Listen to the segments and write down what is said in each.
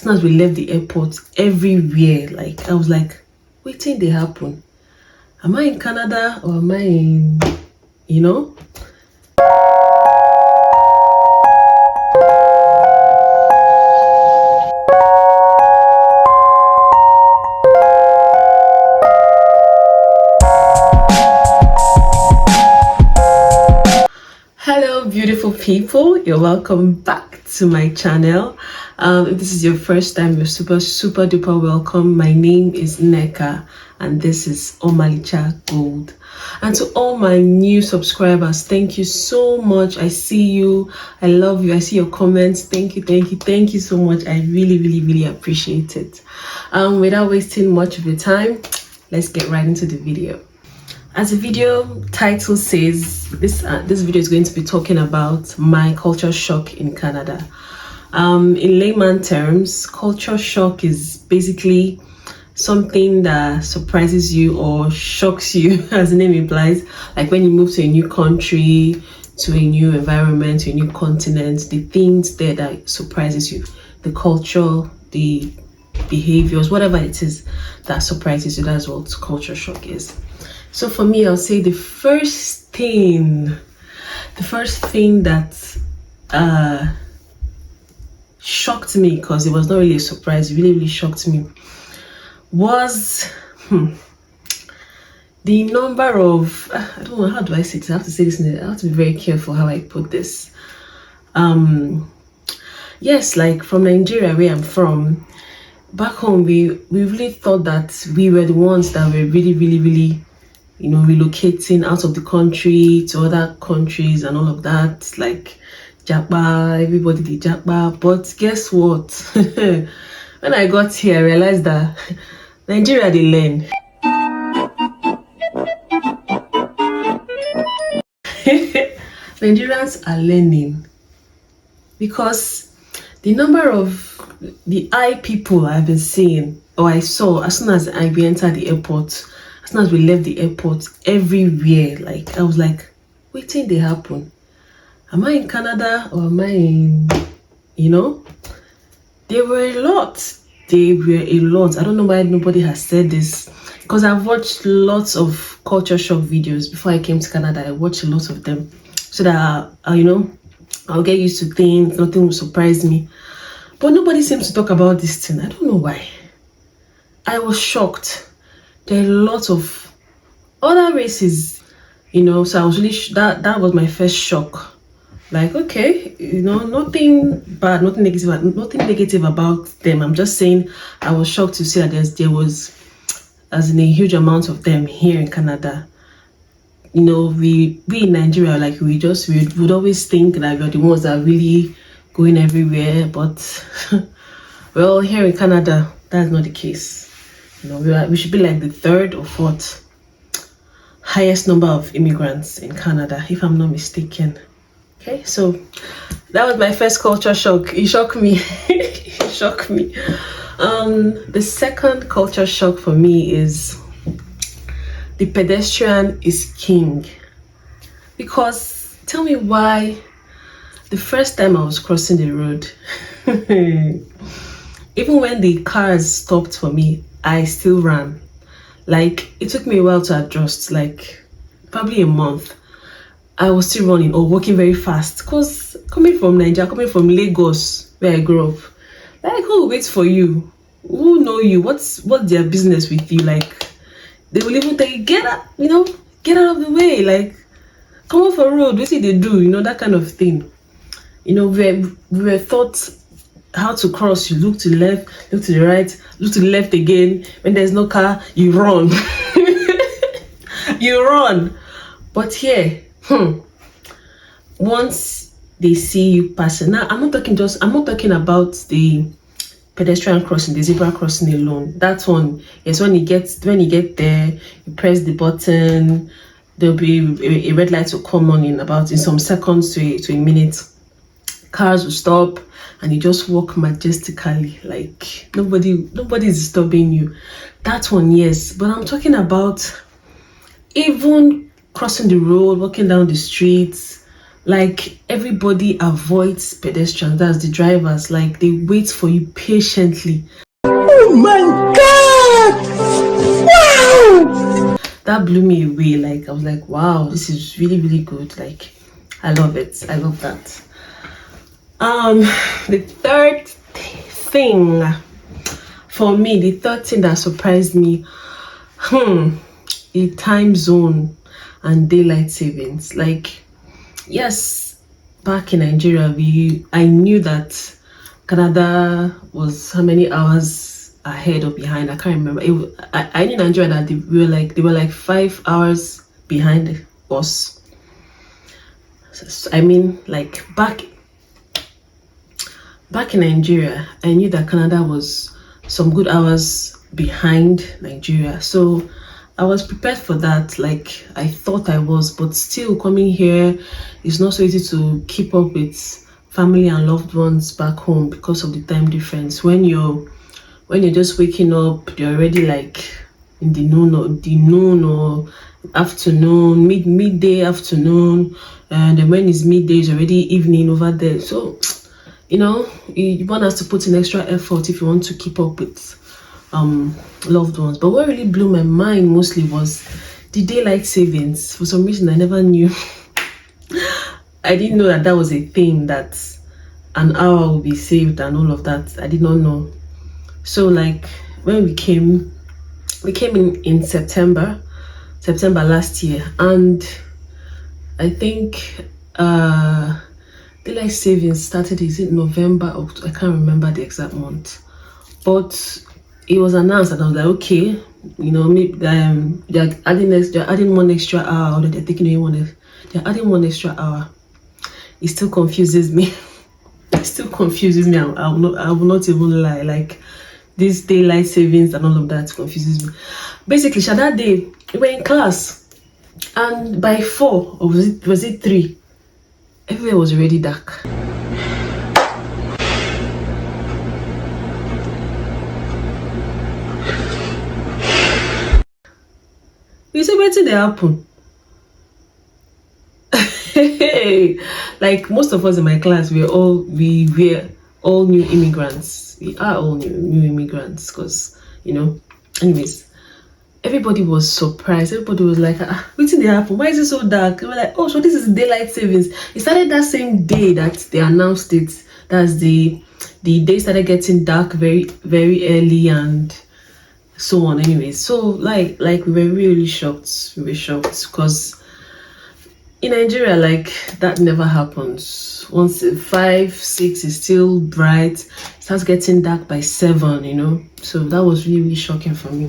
As soon as we left the airport, everywhere, like I was like, waiting they happen. Am I in Canada or am I in, you know? Hello beautiful people, you're welcome back to my channel. If this is your first time, you're super duper welcome. My name is Neka and this is Omalicha Gold. And to all my new subscribers, thank you so much. I see you, I love you, I see your comments. Thank you so much. I really appreciate it. Without wasting much of your time, let's get right into the video. As the video title says, this video is going to be talking about my culture shock in Canada. In layman terms, culture shock is basically something that surprises you or shocks you, as the name implies. Like when you move to a new country, to a new environment, to a new continent, the things there that surprises you, the culture, the behaviors, whatever it is that surprises you, that's what culture shock is. So for me, I'll say the first thing that shocked me, because it was not really a surprise, it really shocked me, was the number of, I don't know, how do I say this? I have to say this, I have to be very careful how I put this. Yes, like from Nigeria, where I'm from, back home, we really thought that we were the ones that were really relocating out of the country to other countries and all of that, like Japa, everybody did Japa. But guess what? When I got here, I realized that Nigeria, they learn. Nigerians are learning, because the number of the people I've been seeing, or I saw as soon as I entered the airport, as soon as we left the airport, everywhere, like I was like, waiting they happen. Am I in Canada or am I in, There were a lot. I don't know why nobody has said this, because I've watched lots of culture shock videos before I came to Canada. I watched a lot of them so that I'll get used to things, nothing will surprise me. But nobody seems to talk about this thing. I don't know why. I was shocked. There are lots of other races, so I was really, that was my first shock. Like, okay, nothing bad, nothing negative about them. I'm just saying I was shocked to see that there was, as in a huge amount of them here in Canada. We in Nigeria, like we would always think that we're the ones that are really going everywhere, but well, here in Canada, that's not the case. We should be like the third or fourth highest number of immigrants in Canada, if I'm not mistaken. Okay, so that was my first culture shock. It shocked me. It shocked me. The second culture shock for me is the pedestrian is king. Because tell me why the first time I was crossing the road, even when the cars stopped for me, I still ran. Like, it took me a while to adjust, like probably a month. I was still running or walking very fast, because coming from Nigeria, coming from Lagos, where I grew up, like, who waits for you? Who know you? What's their business with you? Like, they will even tell you, get out, get out of the way, like, come off a road, what see they do, that kind of thing. We were taught how to cross. You look to the left, look to the right, look to the left again. When there's no car, you run. You run. But here, once they see you passing, now I'm not talking about the pedestrian crossing, the zebra crossing alone. That one is when you get there, you press the button, there'll be a red light will come on in some seconds to a minute. Cars will stop and you just walk majestically, like nobody is disturbing you. That one, yes. But I'm talking about even crossing the road, walking down the streets, Like everybody avoids pedestrians, that's the drivers. Like they wait for you patiently. Oh my God! Wow! That blew me away. Like I was like, wow, this is really, really good. Like I love it. I love that. The third thing for me, the third thing that surprised me, the time zone and daylight savings. Like, yes, back in Nigeria, I knew that Canada was how many hours ahead or behind. I can't remember. I knew Nigeria that they were like 5 hours behind us. I mean, like back in Nigeria, I knew that Canada was some good hours behind Nigeria. So I was prepared for that. Like I thought I was, but still coming here is not so easy to keep up with family and loved ones back home because of the time difference. When you're just waking up, you're already like in the noon or afternoon, midday afternoon, and then when it's midday, it's already evening over there. So one has to put in extra effort if you want to keep up with loved ones. But what really blew my mind mostly was the daylight savings. For some reason I never knew. I didn't know that was a thing, that an hour will be saved and all of that. I did not know. So like when we came in September last year, and I think daylight savings started, is it November or I can't remember the exact month, but it was announced and I was like, okay, maybe they're adding one extra hour, or they're adding one extra hour. It still confuses me. It still confuses me. I will not even lie. Like this daylight savings and all of that confuses me. Basically, that day we were in class, and by 4 or was it 3, everywhere was already dark. You see wetin dey happen? Like most of us in my class, we were all new immigrants. We are all new immigrants because anyways, everybody was surprised. Everybody was like, wetin dey happen? Why is it so dark? They were like, oh, so this is daylight savings. It started that same day that they announced it. That's the day started getting dark very, very early and so on. Anyways, so like we were really shocked. We were shocked because in Nigeria, like that never happens. Once 5, 6 is still bright, it starts getting dark by 7. So that was really, really shocking for me.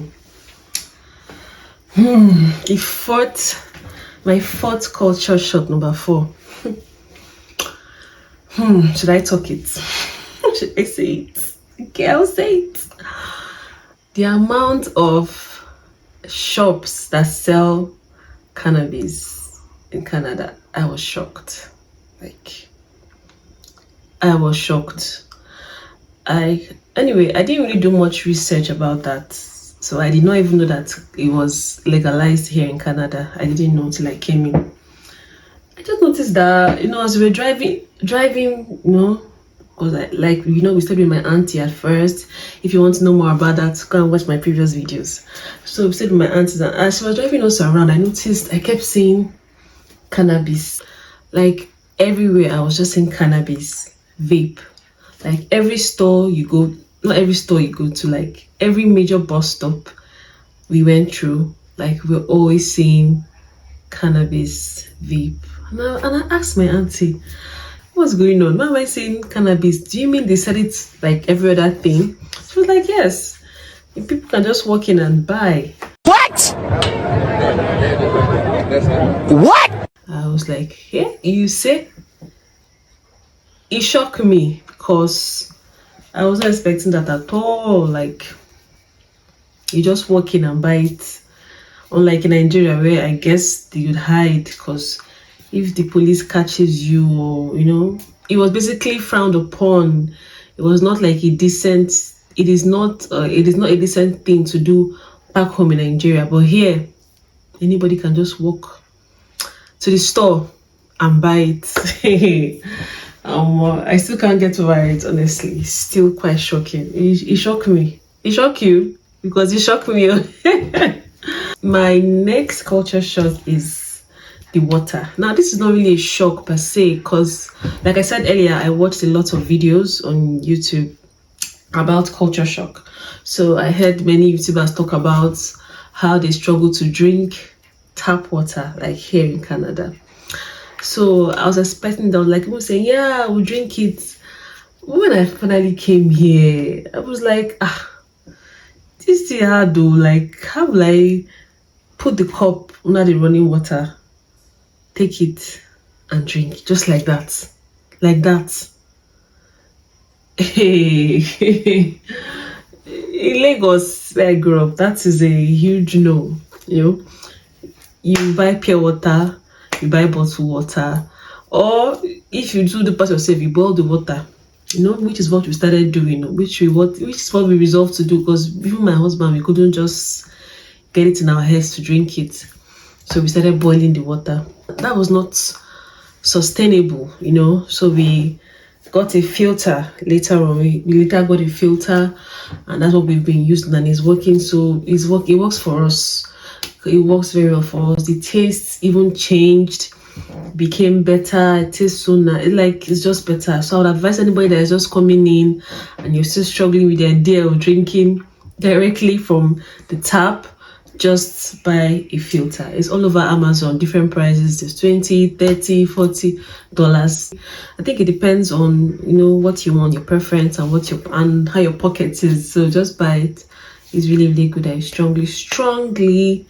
My fourth culture shock, number 4. Should I talk it? Should I say it? Okay, I'll say it. The amount of shops that sell cannabis in Canada, I was shocked. I was shocked. Anyway, I didn't really do much research about that. So I did not even know that it was legalized here in Canada. I didn't know till I came in. I just noticed that, as we were driving, because we stayed with my auntie at first. If you want to know more about that, go and watch my previous videos. So we stayed with my auntie, and as she was driving us around, I kept seeing cannabis. Like everywhere, I was just seeing cannabis, vape. Like every store you go, not every store you go to, like every major bus stop we went through, like we're always seeing cannabis, vape. And I asked my auntie, what's going on? Why am I saying cannabis? Do you mean they said it like every other thing? She was like, yes. People can just walk in and buy. What? What? I was like, yeah, you say? It shocked me because I wasn't expecting that at all. Like, you just walk in and buy it. Unlike in Nigeria, where I guess they would hide, because if the police catches you, or it was basically frowned upon. It was not like it is not a decent thing to do back home in Nigeria. But here, anybody can just walk to the store and buy it. I still can't get over it, honestly. It's still quite shocking. It shocked me. It shocked you because it shocked me. My next culture shock is the water. Now, this is not really a shock per se because, like I said earlier, I watched a lot of videos on YouTube about culture shock. So I heard many YouTubers talk about how they struggle to drink tap water, like here in Canada. So I was expecting that, like, people saying, yeah, we'll drink it. When I finally came here, I was like, this is hard though. Like, how will I put the cup under the running water, take it and drink just like that? Like that. Hey. In Lagos, where I grew up, that is a huge no. You buy pure water, you buy bottled water, or if you do the part yourself, you boil the water. Which is what we started doing, which is what we resolved to do, because even my husband, we couldn't just get it in our heads to drink it. So we started boiling the water. That was not sustainable, so we got a filter later on. We later got a filter, and that's what we've been using, and it's working. So it works for us. It works very well for us. The taste even changed, became better. It tastes so nice. It's just better. So I would advise anybody that is just coming in and you're still struggling with the idea of drinking directly from the tap, just buy a filter. It's all over Amazon, different prices. There's $20, $30, $40. I think it depends on what you want, your preference, and how your pocket is. So just buy it. It's really, really good. I strongly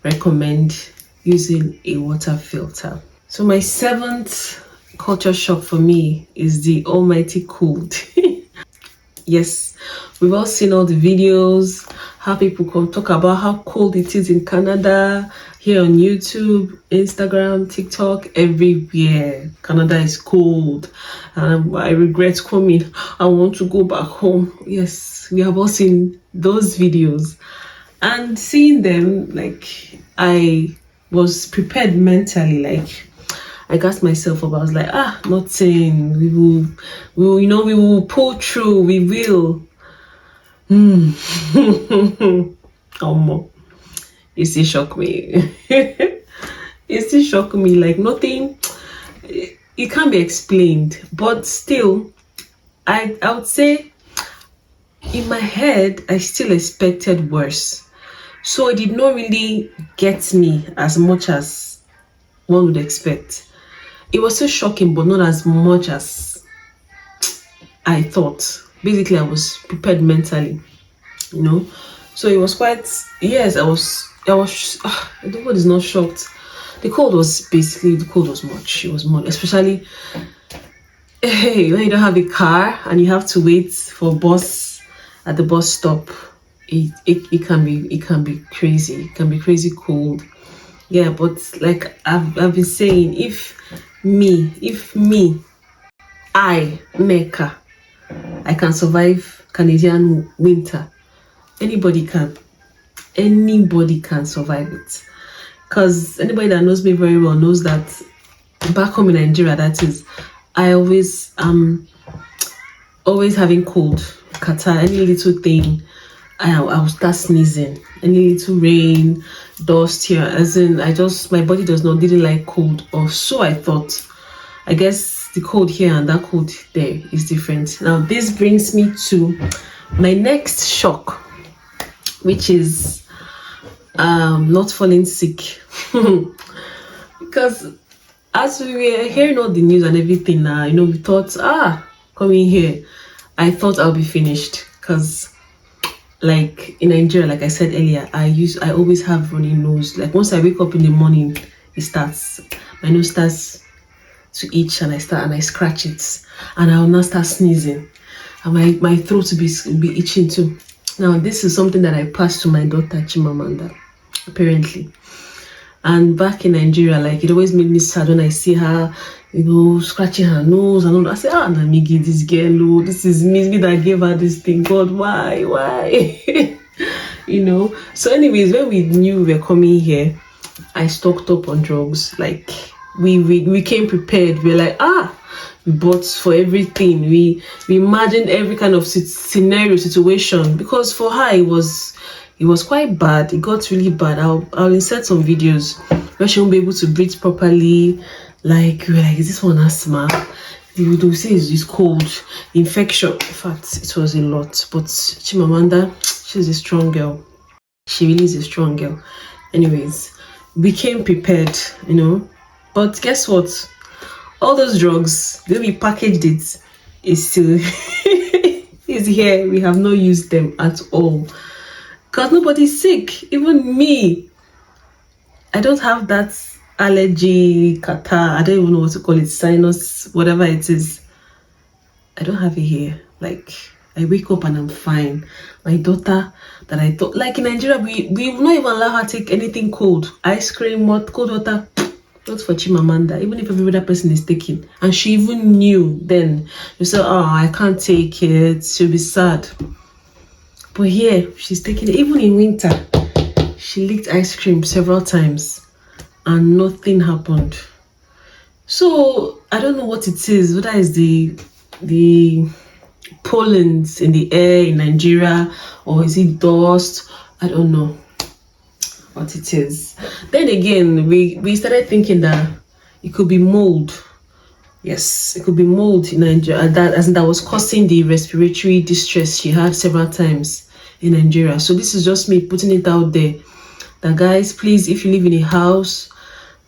recommend using a water filter. So my 7th culture shock for me is the almighty cold. Yes, we've all seen all the videos, how people come talk about how cold it is in Canada, here on YouTube, Instagram, TikTok, everywhere. Canada is cold. I regret coming. I want to go back home. Yes, we have all seen those videos. And seeing them, I was prepared mentally. I gassed myself up. I was like, nothing. We will pull through. We will. It still shocked me. It still shocked me. Nothing. It can't be explained. But still, I would say in my head, I still expected worse. So it did not really get me as much as one would expect. It was so shocking, but not as much as I thought. Basically, I was prepared mentally, So it was quite, yes, I was, the word is not shocked. The cold was much. It was much, especially when you don't have a car and you have to wait for a bus at the bus stop. It can be crazy. It can be crazy cold. Yeah, but like I've been saying, if me, Mecca, I can survive Canadian winter, anybody can survive it. Because anybody that knows me very well knows that back home in Nigeria, that is, I always having cold, catarrh, any little thing, I will start sneezing. Any little rain, dust here, as in my body didn't like cold, or so I thought. I guess the cold here and that cold there is different. Now this brings me to my next shock, which is not falling sick. Because as we were hearing all the news and everything now, we thought, coming here, I thought I'll be finished. Because like in Nigeria, like I said earlier, I always have runny nose. Like once I wake up in the morning, my nose starts to itch, and I scratch it, and I will now start sneezing, and my throat will be itching too. Now this is something that I passed to my daughter Chimamanda, apparently. And back in Nigeria, like it always made me sad when I see her, scratching her nose and all. I say, Namigi, this girl, this is me that gave her this thing. God, why? So anyways, when we knew we were coming here, I stocked up on drugs. Like we came prepared. We're like, we bought for everything. We imagined every kind of scenario, situation, because for her it was quite bad. It got really bad. I'll insert some videos where she won't be able to breathe properly. Like, we're like, is this one asthma? They say it's cold, infection. In fact, it was a lot. But Chimamanda, she's a strong girl. She really is a strong girl. Anyways, we came prepared, But guess what? All those drugs, the way we packaged it, is still is here. We have not used them at all. Because nobody's sick. Even me. I don't have that allergy, catarrh. I don't even know what to call it. Sinus, whatever it is. I don't have it here. Like, I wake up and I'm fine. My daughter, that I thought, like in Nigeria, we will not even allow her to take anything cold. Ice cream, cold water. Not for Chimamanda, even if every other person is taking. And she even knew then. She said, I can't take it. She'll be sad. But here, she's taking it. Even in winter, she licked ice cream several times. And nothing happened. So, I don't know what it is. Whether it's the pollens in the air in Nigeria, or is it dust? I don't know what it is. Then again, we started thinking that it could be mold. Yes, it could be mold in Nigeria, that was causing the respiratory distress she had several times in Nigeria. So this is just me putting it out there that, guys, please, if you live in a house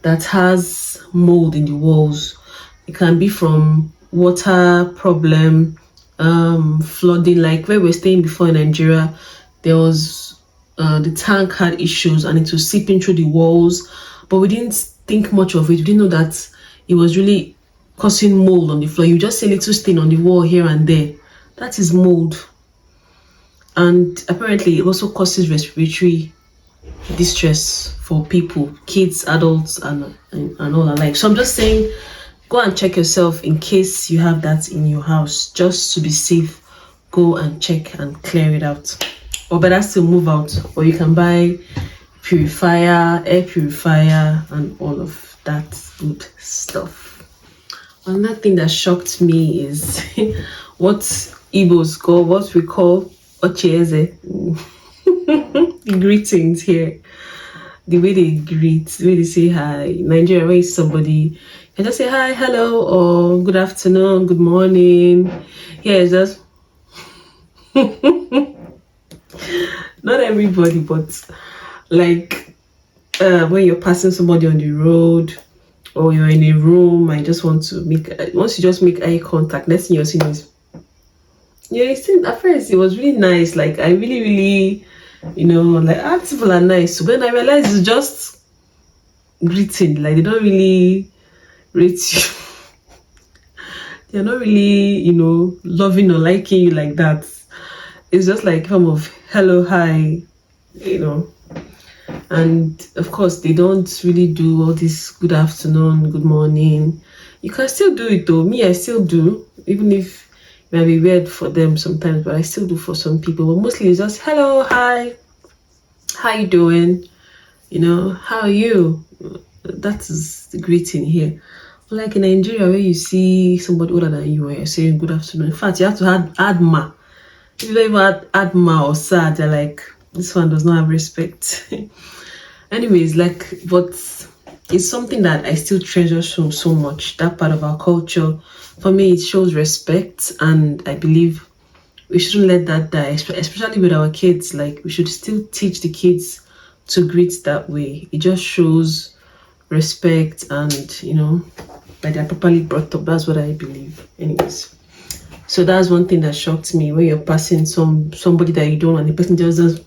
that has mold in the walls, it can be from water problem, flooding. Like where we're staying before in Nigeria, there was the tank had issues and it was seeping through the walls, but we didn't think much of it. We didn't know that it was really causing mold on the floor. You just see a little stain on the wall here and there. That is mold. And apparently it also causes respiratory distress for people, kids, adults, and all alike. So I'm just saying, go and check yourself in case you have that in your house. Just to be safe, go and check and clear it out. Or better still, move out. Or you can buy purifier, air purifier, and all of that good stuff. Another thing that shocked me is what Igbos call, what we call Ochieze. The greetings here. The way they greet, the way they say hi. Nigeria, where is somebody, you just say hi, hello, or good afternoon, good morning. Yeah, it's just not everybody, but like when you're passing somebody on the road, or you're in a room and you just want to once you just make eye contact, next thing you're seeing is, at first it was really nice. Like, I really, like, people are nice. So when I realized it's just greeting, like, they don't really rate you. They're not really, loving or liking you like that. It's just like form of hello, hi, and of course they don't really do all this good afternoon, good morning. You can still do it though. Me, I still do, even if it might be weird for them sometimes, but I still do for some people. But mostly it's just hello, hi, how you doing, how are you? That is the greeting here. Like in Nigeria, where you see somebody older than you and you're saying good afternoon. In fact, you have to add ma. If you don't even add ma or sa, they're like, this one does not have respect. Anyways, but it's something that I still treasure so much. That part of our culture, for me, it shows respect, and I believe we shouldn't let that die, especially with our kids. Like, we should still teach the kids to greet that way. It just shows respect, and that they're properly brought up. That's what I believe. Anyways, so that's one thing that shocked me, when you're passing somebody that you don't, and the person just does,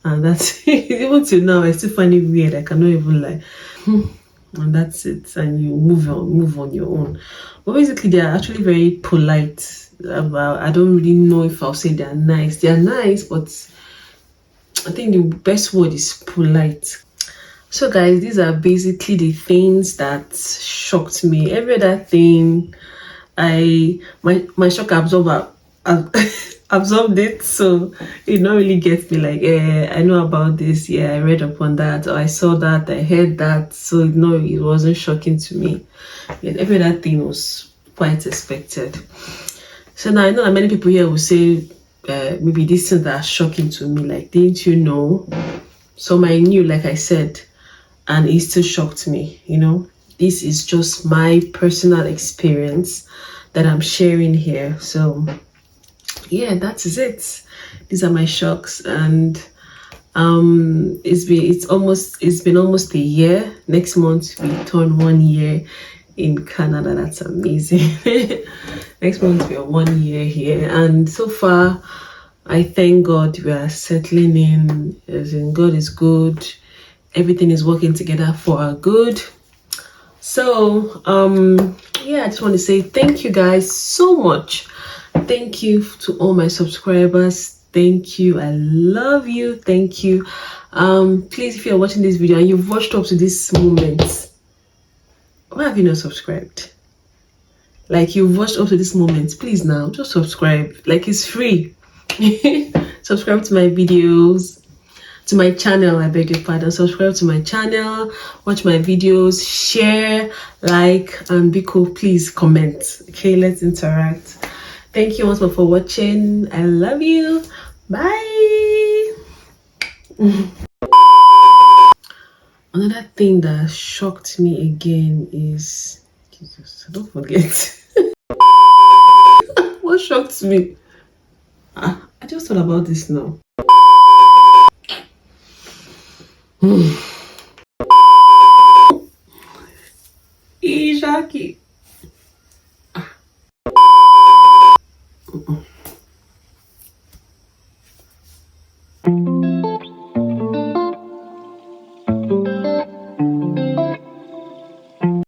and that's even till now I still find it weird. I cannot even lie. And that's it, and you move on your own. But basically, they are actually very polite. I don't really know if I'll say they're nice. They are nice, but I think the best word is polite. So guys, these are basically the things that shocked me. Every other thing, my shock absorber absorbed it, so it not really get me like, I know about this, yeah, I read upon that, or I saw that, I heard that, so no, it wasn't shocking to me. Yet every other thing was quite expected. So now I know that many people here will say, maybe these things that are shocking to me, like, didn't you know? So I knew, like I said, and it still shocked me, you know. This is just my personal experience that I'm sharing here. So yeah, that is it. These are my shocks, and it's been almost a year. Next month we turn 1 year in Canada. That's amazing. Next month we are 1 year here, and so far I thank God we are settling in. As in, God is good. Everything is working together for our good. So yeah, I just want to say thank you guys so much. Thank you to all my subscribers. Thank you. I love you. Thank you. Please, if you're watching this video and you've watched up to this moment, why have you not subscribed? Like, you've watched up to this moment, please now just subscribe. Like, it's free. Subscribe to my videos, to my channel. I beg your pardon. Subscribe to my channel, watch my videos, share, like, and be cool. Please comment. Okay, let's interact. Thank you once more for watching. I love you. Bye. Another thing that shocked me again is, Jesus, don't forget. What shocked me? I just thought about this now.